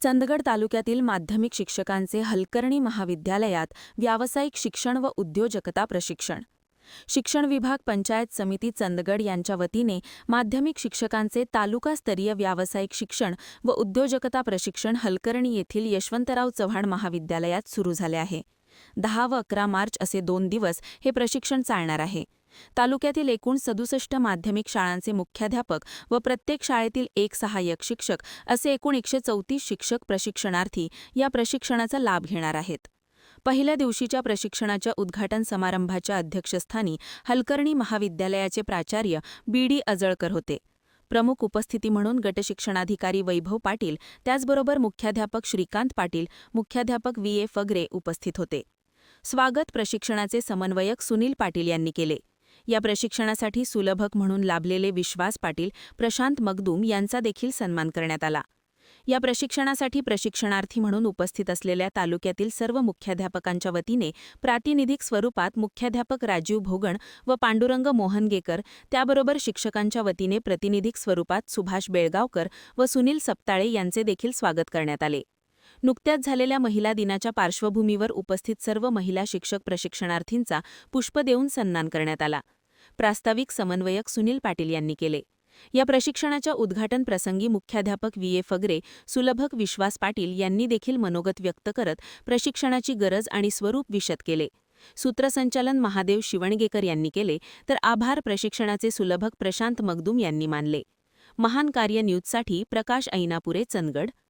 चंदगड तालुक्यातील माध्यमिक शिक्षकांचे हलकर्णी महाविद्यालयात व्यावसायिक शिक्षण व उद्योजकता प्रशिक्षण. शिक्षण विभाग पंचायत समिती चंदगड यांच्या वतीने माध्यमिक शिक्षकांचे तालुकास्तरीय व्यावसायिक शिक्षण व उद्योजकता प्रशिक्षण हलकर्णी येथील यशवंतराव चव्हाण महाविद्यालयात सुरू झाले आहे. 10 व 11 मार्च असे 2 दिवस हे प्रशिक्षण चालणार आहे. तालुक्यातील एकूण 67 माध्यमिक शाळांचे मुख्याध्यापक व प्रत्येक शाळेतील एक सहाय्यक शिक्षक असे एकूण 134 शिक्षक प्रशिक्षणार्थी या प्रशिक्षणाचा लाभ घेणार आहेत. पहिल्या दिवशीच्या प्रशिक्षणाच्या उद्घाटन समारंभाच्या अध्यक्षस्थानी हलकर्णी महाविद्यालयाचे प्राचार्य बी.डी. अजळकर होते. प्रमुख उपस्थिती म्हणून गटशिक्षणाधिकारी वैभव पाटील, त्याचबरोबर मुख्याध्यापक श्रीकांत पाटील, मुख्याध्यापक व्ही.ए. फगरे उपस्थित होते. स्वागत प्रशिक्षणाचे समन्वयक सुनील पाटील यांनी केले. या प्रशिक्षणासाठी सुलभक म्हणून लाभलेले विश्वास पाटील, प्रशांत मगदूम यांचा देखील सन्मान करण्यात आला. या प्रशिक्षणासाठी प्रशिक्षणार्थी म्हणून उपस्थित असलेल्या तालुक्यातील सर्व मुख्याध्यापकांच्या वतीने प्रातिनिधिक स्वरूपात मुख्याध्यापक राजीव भोगण व पांडुरंग मोहनगेकर, त्याबरोबर शिक्षकांच्या वतीने प्रतिनिधिक स्वरूपात सुभाष बेळगावकर व सुनील सपताळे यांचे देखील स्वागत करण्यात आले. नुकत्याच झालेल्या महिला दिनाच्या पार्श्वभूमीवर उपस्थित सर्व महिला शिक्षक प्रशिक्षणार्थींचा पुष्प देऊन सन्मान करण्यात आला. प्रास्ताविक समन्वयक सुनील पाटील यांनी केले. या प्रशिक्षणाच्या उद्घाटन प्रसंगी मुख्याध्यापक व्ही.ए. फगरे, सुलभक विश्वास पाटील यांनी देखील मनोगत व्यक्त करत प्रशिक्षणाची गरज आणि स्वरूप विशद केले. सूत्रसंचालन महादेव शिवणगेकर यांनी केले, तर आभार प्रशिक्षणाचे सुलभक प्रशांत मगदूम यांनी मानले. महान कार्य न्यूजसाठी प्रकाश ऐनापुरे, चंदगड.